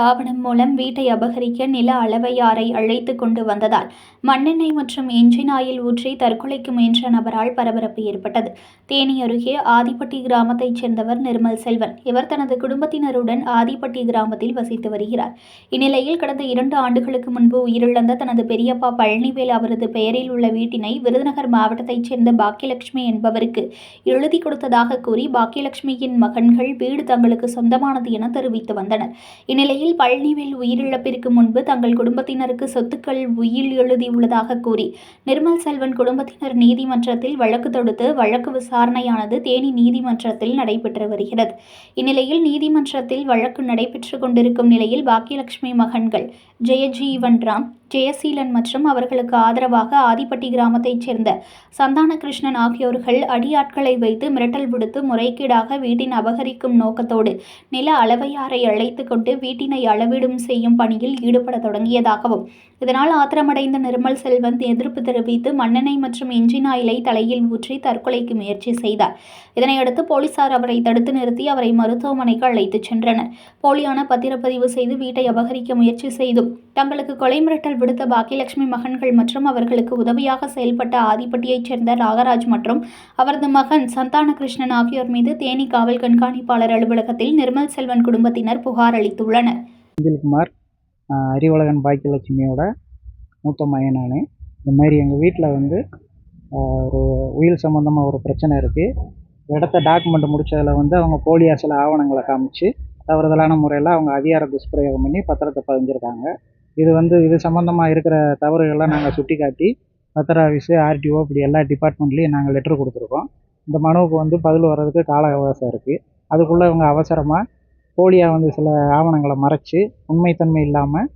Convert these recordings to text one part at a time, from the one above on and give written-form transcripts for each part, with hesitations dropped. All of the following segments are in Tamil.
ஆவணம் மூலம் வீட்டை அபகரிக்க நில அளவையாரை அழைத்து கொண்டு வந்ததால் மண்ணெண்ணெய் மற்றும் இன்ஜின் ஆயில் ஊற்றி தற்கொலைக்கு முயன்ற நபரால் பரபரப்பு ஏற்பட்டது. தேனி அருகே ஆதிப்பட்டி கிராமத்தைச் சேர்ந்தவர் நிர்மல் செல்வன். இவர் தனது குடும்பத்தினருடன் ஆதிப்பட்டி கிராமத்தில் வசித்து வருகிறார். இந்நிலையில் கடந்த 2 ஆண்டுகளுக்கு முன்பு உயிரிழந்த தனது பெரியப்பா பழனிவேல் அவரது பெயரில் உள்ள வீட்டினை விருதுநகர் மாவட்டத்தைச் சேர்ந்த பாக்கியலட்சுமி என்பவருக்கு எழுதி கொடுத்ததாக கூறி பாக்கியலட்சுமியின் மகன்கள் வீடு தங்களுக்கு சொந்தமானது என தெரிவித்து வந்தனர். இந்நிலையில் பழனிவேல் உயிரிழப்பிற்கு முன்பு தங்கள் குடும்பத்தினருக்கு சொத்துக்கள் உயில் எழுதியுள்ளதாக கூறி நிர்மல் செல்வன் குடும்பத்தினர் நீதிமன்றத்தில் வழக்கு தொடுத்து வழக்கு விசாரணையானது தேனி நீதிமன்றத்தில் நடைபெற்று வருகிறது. இந்நிலையில் நீதிமன்றத்தில் வழக்கு நடைபெற்று கொண்டிருக்கும் நிலையில் பாக்கியலட்சுமி மகன்கள் ஜெயஜீவன் ராம், ஜெயசீலன் மற்றும் அவர்களுக்கு ஆதரவாக ஆதிப்பட்டி கிராமத்தைச் சேர்ந்த சந்தான கிருஷ்ணன் ஆகியோர்கள் அடியாட்களை வைத்து மிரட்டல் விடுத்து முறைகேடாக வீட்டின் அபகரிக்கும் நோக்கத்தோடு நில அளவையாரை அழைத்து கொண்டு வீட்டினை அளவீடும் செய்யும் பணியில் ஈடுபட தொடங்கியதாகவும், இதனால் ஆத்திரமடைந்த நிர்மல் செல்வன் எதிர்ப்பு தெரிவித்து மண்ணெண்ணெய் மற்றும் இன்ஜின் ஆயிலை தலையில் ஊற்றி தற்கொலைக்கு முயற்சி செய்தார். இதனையடுத்து போலீசார் அவரை தடுத்து நிறுத்தி அவரை மருத்துவமனைக்கு அழைத்துச் சென்றனர். போலியான பத்திரப்பதிவு செய்து வீட்டை அபகரிக்க முயற்சி செய்தும் தங்களுக்கு கொலை மிரட்டல் விடுத்த பாக்கியலட்சுமி மகன்கள் மற்றும் அவர்களுக்கு உதவியாக செயல்பட்ட ஆதிப்பட்டியைச் சேர்ந்த நாகராஜ் மற்றும் அவரது மகன் சந்தான கிருஷ்ணன் ஆகியோர் மீது தேனி காவல் கண்காணிப்பாளர் அலுவலகத்தில் நிர்மல் செல்வன் குடும்பத்தினர் புகார் அளித்துள்ளனர். செந்தில்குமார், அறிவழகன் பாக்கியலட்சுமியோட மூத்த மகன் நான். இந்த மாதிரி எங்கள் வீட்டில் வந்து ஒரு உயில் சம்மந்தமாக ஒரு பிரச்சனை இருக்குது. இடத்த டாக்குமெண்ட் முடித்ததில் வந்து அவங்க போலியாக சில ஆவணங்களை காமிச்சு தவறுதலான முறையில் அவங்க அதிகார துஷ்பிரயோகம் பண்ணி பத்திரத்தை பதிஞ்சிருக்காங்க. இது சம்மந்தமாக இருக்கிற தவறுகள்லாம் நாங்கள் சுட்டி காட்டி பத்திர ஆஃபீஸு, ஆர்டிஓ இப்படி எல்லா டிபார்ட்மெண்ட்லேயும் நாங்கள் லெட்ரு கொடுத்துருக்கோம். இந்த மனுவுக்கு வந்து பதில் வர்றதுக்கு கால அவகாசம் இருக்குது. அதுக்குள்ளே இவங்க அவசரமாக போலியாக வந்து சில ஆவணங்களை மறைச்சி உண்மைத்தன்மை இல்லாமல்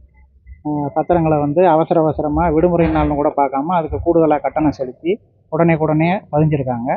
பத்திரங்களை வந்து அவசரமாக விடுமுறை நாள்னு கூட பார்க்காம அதுக்கு கூடுதலாக கட்டணம் செலுத்தி உடனே பதிஞ்சிருக்காங்க.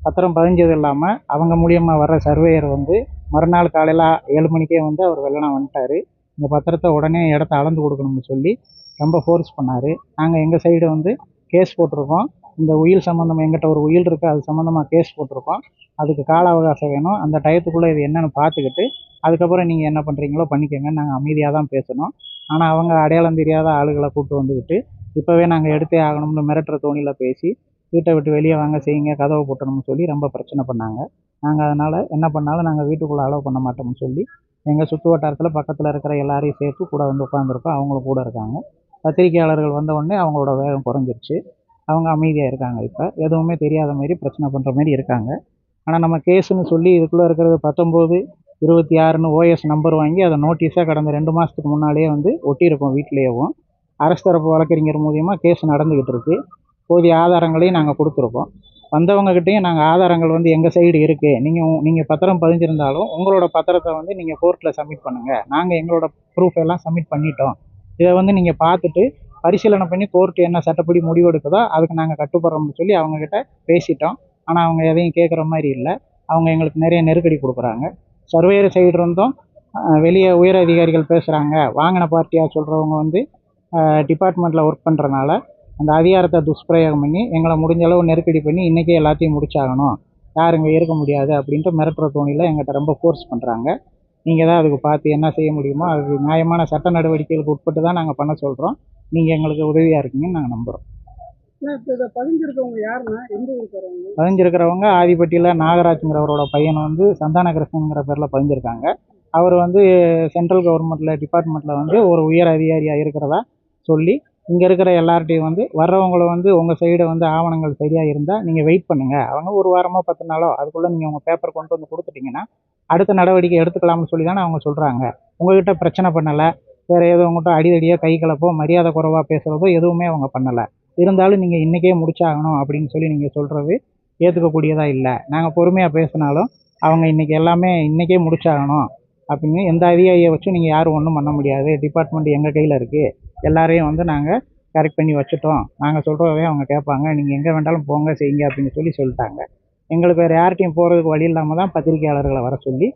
பத்திரம் பதிஞ்சது இல்லாமல் அவங்க மூலியமாக வர்ற சர்வேயர் வந்து மறுநாள் காலையில் 7 மணிக்கே வந்து அவர் வெள்ளனா வந்துட்டார். இந்த பத்திரத்தை உடனே இடத்த அளந்து கொடுக்கணும்னு சொல்லி ரொம்ப ஃபோர்ஸ் பண்ணார். நாங்கள் எங்கள் சைடு வந்து கேஸ் போட்டிருக்கோம். இந்த உயில் சம்மந்தமாக எங்கிட்ட ஒரு உயில் இருக்குது, அது சம்மந்தமாக கேஸ் போட்டிருக்கோம். அதுக்கு கால அவகாசம் வேணும். அந்த டயத்துக்குள்ளே இது என்னென்னு பார்த்துக்கிட்டு அதுக்கப்புறம் நீங்கள் என்ன பண்ணுறீங்களோ பண்ணிக்கோங்க. நாங்கள் அமைதியாக தான் பேசணும். ஆனால் அவங்க அடையாளம் தெரியாத ஆளுகளை கூப்பிட்டு வந்துக்கிட்டு இப்போவே நாங்கள் எடுத்தே ஆகணும்னு மிரட்டுற தோணியில் பேசி வீட்டை விட்டு வெளியே வாங்க செய்யுங்க, கதவை போட்டணும்னு சொல்லி ரொம்ப பிரச்சனை பண்ணாங்க. நாங்கள் அதனால் என்ன பண்ணாலும் நாங்கள் வீட்டுக்குள்ளே அலோவ் பண்ண மாட்டோம்னு சொல்லி எங்கள் சுற்று வட்டாரத்தில் பக்கத்தில் இருக்கிற எல்லாரையும் சேர்த்து கூட வந்து உட்காந்துருக்கோம். அவங்களும் கூட இருக்காங்க. பத்திரிகையாளர்கள் வந்த உடனே அவங்களோட வேகம் குறைஞ்சிருச்சு. அவங்க அமைதியாக இருக்காங்க. இப்போ எதுவுமே தெரியாத மாதிரி பிரச்சனை பண்ணுற மாதிரி இருக்காங்க. ஆனால் நம்ம கேஸுன்னு சொல்லி இதுக்குள்ளே இருக்கிறது 19/26ன்னு ஓஎஸ் நம்பர் வாங்கி அதை நோட்டீஸாக கடந்த 2 மாதத்துக்கு முன்னாலே வந்து ஒட்டியிருக்கோம் வீட்டிலேயும். அரசு தரப்பு வழக்கறிஞர் மூலியமாக கேஸ் நடந்துக்கிட்டு இருக்குது. போதிய ஆதாரங்களையும் நாங்கள் கொடுத்துருக்கோம். வந்தவங்ககிட்டையும் நாங்கள் ஆதாரங்கள் வந்து எங்கள் சைடு இருக்குது, நீங்கள் பத்திரம் பதிஞ்சிருந்தாலும் உங்களோட பத்திரத்தை வந்து நீங்கள் கோர்ட்டில் சப்மிட் பண்ணுங்கள், நாங்கள் எங்களோட ப்ரூஃப் எல்லாம் சப்மிட் பண்ணிட்டோம், இதை வந்து நீங்கள் பார்த்துட்டு பரிசீலனை பண்ணி கோர்ட்டு என்ன சட்டப்படி முடிவெடுக்குதோ அதுக்கு நாங்கள் கட்டுப்படுறோம்னு சொல்லி அவங்கக்கிட்ட பேசிட்டோம். ஆனால் அவங்க எதையும் கேட்குற மாதிரி இல்லை. அவங்க எங்களுக்கு நிறைய நெருக்கடி கொடுக்குறாங்க. சர்வேயர் சைடு இருந்தும் வெளியே உயர் அதிகாரிகள் பேசுகிறாங்க. வாங்கின பார்ட்டியாக சொல்கிறவங்க வந்து டிபார்ட்மெண்ட்டில் ஒர்க் பண்ணுறனால அந்த அதிகாரத்தை துஷ்பிரயோகம் பண்ணி எங்களை முடிஞ்ச அளவு நெருக்கடி பண்ணி இன்றைக்கே எல்லாத்தையும் முடிச்சாகணும், யாரும் இங்கே இருக்க முடியாது அப்படின்ட்டு மிரட்டுற தோணியில் எங்கிட்ட ரொம்ப ஃபோர்ஸ் பண்ணுறாங்க. நீங்கள் தான் அதுக்கு பார்த்து என்ன செய்ய முடியுமோ அதுக்கு நியாயமான சட்ட நடவடிக்கைகளுக்கு உட்பட்டு தான் நாங்கள் பண்ண சொல்கிறோம். நீங்கள் எங்களுக்கு உதவியாக இருக்கீங்கன்னு நாங்கள் நம்புகிறோம். பதிஞ்சிருக்கிறவங்க ஆதிப்பட்டியில் நாகராஜ்ங்கிறவரோட பையன் வந்து சந்தான கிருஷ்ணங்கிற பேரில் பதிஞ்சிருக்காங்க. அவர் வந்து சென்ட்ரல் கவர்மெண்ட்டில் டிபார்ட்மெண்ட்டில் வந்து ஒரு உயர் அதிகாரியாக இருக்கிறதா சொல்லி இங்கே இருக்கிற எல்லார்ட்டையும் வந்து வர்றவங்கள வந்து உங்கள் சைடை வந்து ஆவணங்கள் சரியாக இருந்தால் நீங்கள் வெயிட் பண்ணுங்கள், அவங்க ஒரு வாரமோ 10 நாளோ அதுக்குள்ளே நீங்கள் உங்கள் பேப்பர் கொண்டு வந்து கொடுத்துட்டிங்கன்னா அடுத்த நடவடிக்கை எடுத்துக்கலாம்னு சொல்லி தானே அவங்க சொல்கிறாங்க. உங்கள்கிட்ட பிரச்சனை பண்ணலை, வேறு எதுவும் உங்கள்கிட்ட அடிதடியோ கை கலப்போ மரியாதை குறைவாக பேசுகிறதோ எதுவுமே அவங்க பண்ணலை. இருந்தாலும் நீங்கள் இன்றைக்கே முடிச்சாகணும் அப்படின்னு சொல்லி நீங்கள் சொல்கிறது ஏற்றுக்கக்கூடியதாக இல்லை. நாங்கள் பொறுமையாக பேசினாலும் அவங்க இன்றைக்கி எல்லாமே இன்றைக்கே முடிச்சாகணும் அப்படின்னு எந்த அதிகாரியை வச்சும் நீங்கள் யாரும் ஒன்றும் பண்ண முடியாது, டிபார்ட்மெண்ட் எங்கள் கையில் இருக்குது, எல்லாரையும் வந்து நாங்கள் கரெக்ட் பண்ணி வச்சுட்டோம், நாங்கள் சொல்கிறதே அவங்க கேட்பாங்க, நீங்கள் எங்கே வேண்டாலும் போங்க செய்யுங்க அப்படின்னு சொல்லிட்டாங்க. எங்களுக்கு வேறு யார்கிட்டையும் போகிறதுக்கு வழி இல்லாமல் தான் பத்திரிகையாளர்களை வர சொல்லி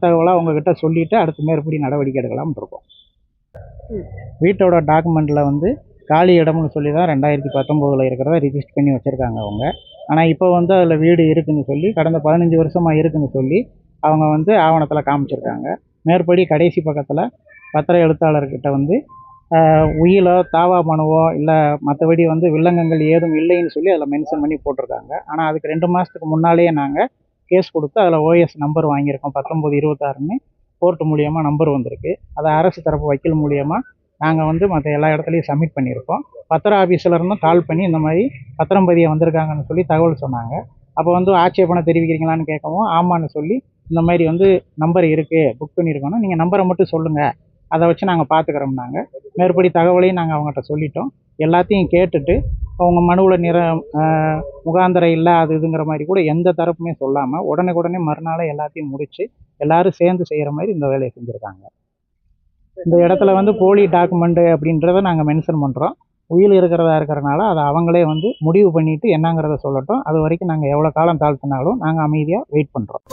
தகவலாக உங்ககிட்ட சொல்லிவிட்டு அடுத்து மேற்படி நடவடிக்கை எடுக்கலாம்னு இருக்கோம். வீட்டோட டாக்குமெண்ட்டில் வந்து காலி இடம்னு சொல்லி தான் 2019 இருக்கிறத ரிஜிஸ்டர் பண்ணி வச்சுருக்காங்க அவங்க. ஆனால் இப்போ வந்து அதில் வீடு இருக்குதுன்னு சொல்லி கடந்த 15 வருஷமாக இருக்குதுன்னு சொல்லி அவங்க வந்து ஆவணத்தில் காமிச்சிருக்காங்க. மேற்படி கடைசி பக்கத்தில் பத்திர எழுத்தாளர்கிட்ட வந்து உயிலோ தாவா மனுவோ இல்லை மற்றபடி வந்து வில்லங்கங்கள் ஏதும் இல்லைன்னு சொல்லி அதில் மென்ஷன் பண்ணி போட்டிருக்காங்க. ஆனால் அதுக்கு 2 மாதத்துக்கு முன்னாலேயே நாங்கள் கேஸ் கொடுத்து அதில் ஓஎஸ் நம்பர் வாங்கியிருக்கோம். 1926ன்னு கோர்ட்டு மூலியமாக நம்பர் வந்திருக்கு. அதை அரசு தரப்பு வக்கீல் மூலியமாக நாங்கள் வந்து மற்ற எல்லா இடத்துலையும் சப்மிட் பண்ணியிருக்கோம். பத்திர ஆஃபீஸில் இருந்தும் கால் பண்ணி இந்த மாதிரி பத்திரம் பதிய வந்திருக்காங்கன்னு சொல்லி தகவல் சொன்னாங்க. அப்போ வந்து ஆட்சேபனை தெரிவிக்கிறீங்களான்னு கேட்கவும் ஆமான்னு சொல்லி இந்த மாதிரி வந்து நம்பர் இருக்குது, புக் பண்ணியிருக்கோன்னா நீங்கள் நம்பரை மட்டும் சொல்லுங்கள், அதை வச்சு நாங்கள் பார்த்துக்குறோம்னாங்க. மேற்படி தகவலையும் நாங்கள் அவங்ககிட்ட சொல்லிட்டோம். எல்லாத்தையும் கேட்டுட்டு அவங்க மனுவில் முகாந்திரம் இல்லை அது இதுங்கிற மாதிரி கூட எந்த தரப்புமே சொல்லாமல் உடனுக்குடனே மறுநாளே எல்லாத்தையும் முடித்து எல்லாரும் சேர்ந்து செய்கிற மாதிரி இந்த வேலையை செஞ்சுருக்காங்க. இந்த இடத்துல வந்து போலி டாக்குமெண்ட்டு அப்படின்றத நாங்கள் மென்ஷன் பண்ணுறோம். உயில் இருக்கிறனால அதை அவங்களே வந்து முடிவு பண்ணிவிட்டு என்னங்கிறத சொல்லட்டும். அது வரைக்கும் நாங்கள் எவ்வளோ காலம் தாழ்த்தினாலும் நாங்கள் அமைதியாக வெயிட் பண்ணுறோம்.